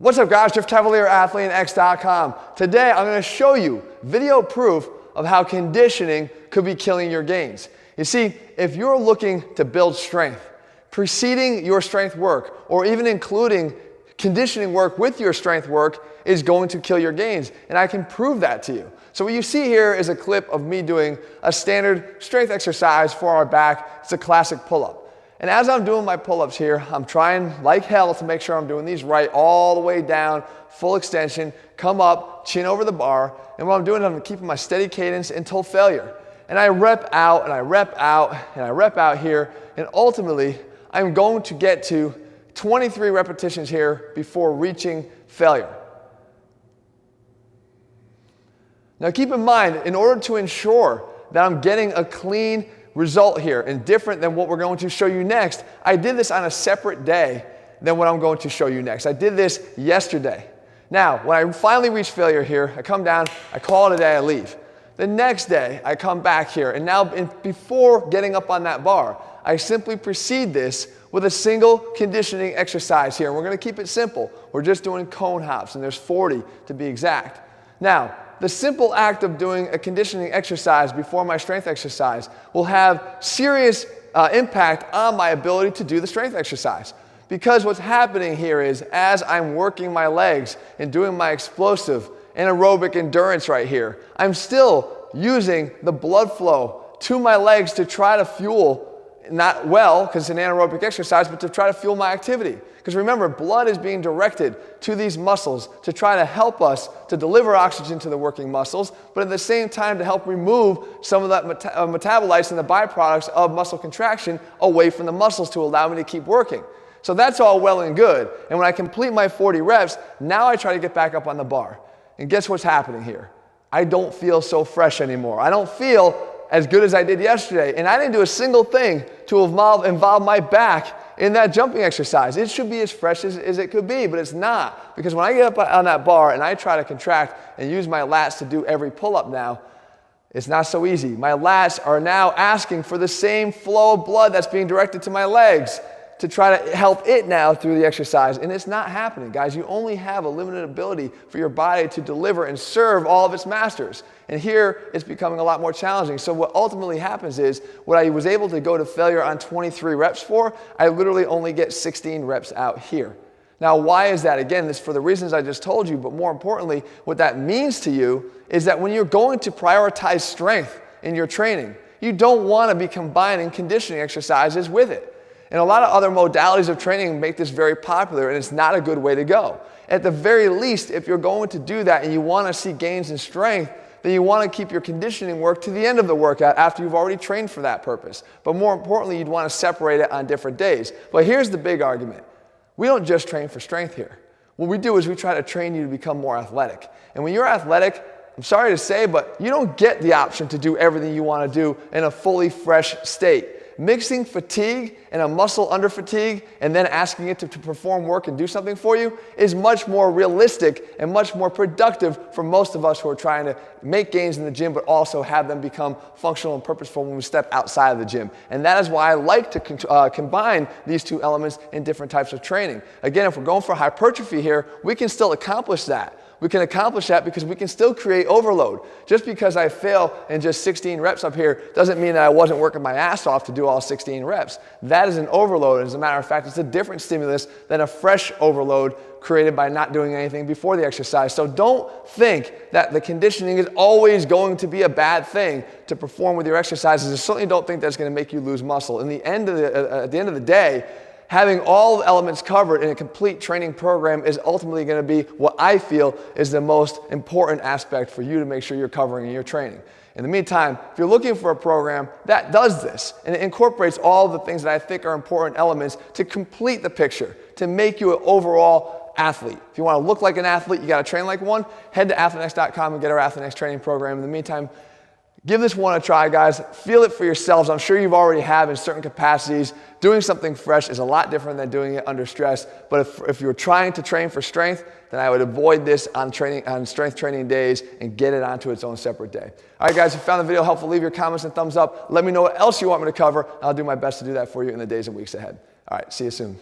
What's up guys, Jeff Cavalier, AthleanX.com. Today I'm going to show you video proof of how conditioning could be killing your gains. You see, if you're looking to build strength, preceding your strength work or even including conditioning work with your strength work is going to kill your gains, and I can prove that to you. So what you see here is a clip of me doing a standard strength exercise for our back. It's a classic pull-up. And as I'm doing my pull-ups here, I'm trying like hell to make sure I'm doing these right all the way down, full extension, come up, chin over the bar, and what I'm doing is I'm keeping my steady cadence until failure. And I rep out, and I rep out, and I rep out here, and ultimately, I'm going to get to 23 repetitions here before reaching failure. Now keep in mind, in order to ensure that I'm getting a clean result here and different than what we're going to show you next, I did this on a separate day than what I'm going to show you next. I did this yesterday. Now, when I finally reach failure here, I come down, I call it a day, I leave. The next day, I come back here, and now before getting up on that bar, I simply precede this with a single conditioning exercise here. And we're going to keep it simple. We're just doing cone hops, and there's 40 to be exact. Now, the simple act of doing a conditioning exercise before my strength exercise will have serious impact on my ability to do the strength exercise. Because what's happening here is as I'm working my legs and doing my explosive anaerobic endurance right here, I'm still using the blood flow to my legs to try to fuel, not well, because it's an anaerobic exercise, but to try to fuel my activity. Because remember, blood is being directed to these muscles to try to help us to deliver oxygen to the working muscles, but at the same time to help remove some of that metabolites and the byproducts of muscle contraction away from the muscles to allow me to keep working. So that's all well and good. And when I complete my 40 reps, now I try to get back up on the bar. And guess what's happening here? I don't feel so fresh anymore. I don't feel as good as I did yesterday. And I didn't do a single thing to involve my back in that jumping exercise. It should be as fresh as it could be, but it's not. Because when I get up on that bar and I try to contract and use my lats to do every pull-up now, it's not so easy. My lats are now asking for the same flow of blood that's being directed to my legs to try to help it now through the exercise, and it's not happening, guys. You only have a limited ability for your body to deliver and serve all of its masters, and here it's becoming a lot more challenging. So what ultimately happens is, what I was able to go to failure on 23 reps for, I literally only get 16 reps out here. Now, why is that? Again, this is for the reasons I just told you, but more importantly, what that means to you is that when you're going to prioritize strength in your training, you don't want to be combining conditioning exercises with it. And a lot of other modalities of training make this very popular, and it's not a good way to go. At the very least, if you're going to do that and you want to see gains in strength, then you want to keep your conditioning work to the end of the workout after you've already trained for that purpose. But more importantly, you'd want to separate it on different days. But here's the big argument. We don't just train for strength here. What we do is we try to train you to become more athletic. And when you're athletic, I'm sorry to say, but you don't get the option to do everything you want to do in a fully fresh state. Mixing fatigue and a muscle under fatigue and then asking it to perform work and do something for you is much more realistic and much more productive for most of us who are trying to make gains in the gym but also have them become functional and purposeful when we step outside of the gym. And that is why I like to combine these two elements in different types of training. Again, if we're going for hypertrophy here, we can still accomplish that. We can accomplish that because we can still create overload. Just because I fail in just 16 reps up here doesn't mean that I wasn't working my ass off to do all 16 reps. That is an overload. As a matter of fact, it's a different stimulus than a fresh overload created by not doing anything before the exercise. So don't think that the conditioning is always going to be a bad thing to perform with your exercises. I certainly don't think that's going to make you lose muscle. At the end of the day, having all the elements covered in a complete training program is ultimately going to be what I feel is the most important aspect for you to make sure you're covering in your training. In the meantime, if you're looking for a program that does this and it incorporates all the things that I think are important elements to complete the picture, to make you an overall athlete. If you want to look like an athlete, you got to train like one, head to AthleanX.com and get our AthleanX training program. In the meantime, give this one a try, guys. Feel it for yourselves. I'm sure you've already have in certain capacities. Doing something fresh is a lot different than doing it under stress. But if you're trying to train for strength, then I would avoid this on strength training days and get it onto its own separate day. All right, guys, if you found the video helpful, leave your comments and thumbs up. Let me know what else you want me to cover. I'll do my best to do that for you in the days and weeks ahead. All right, see you soon.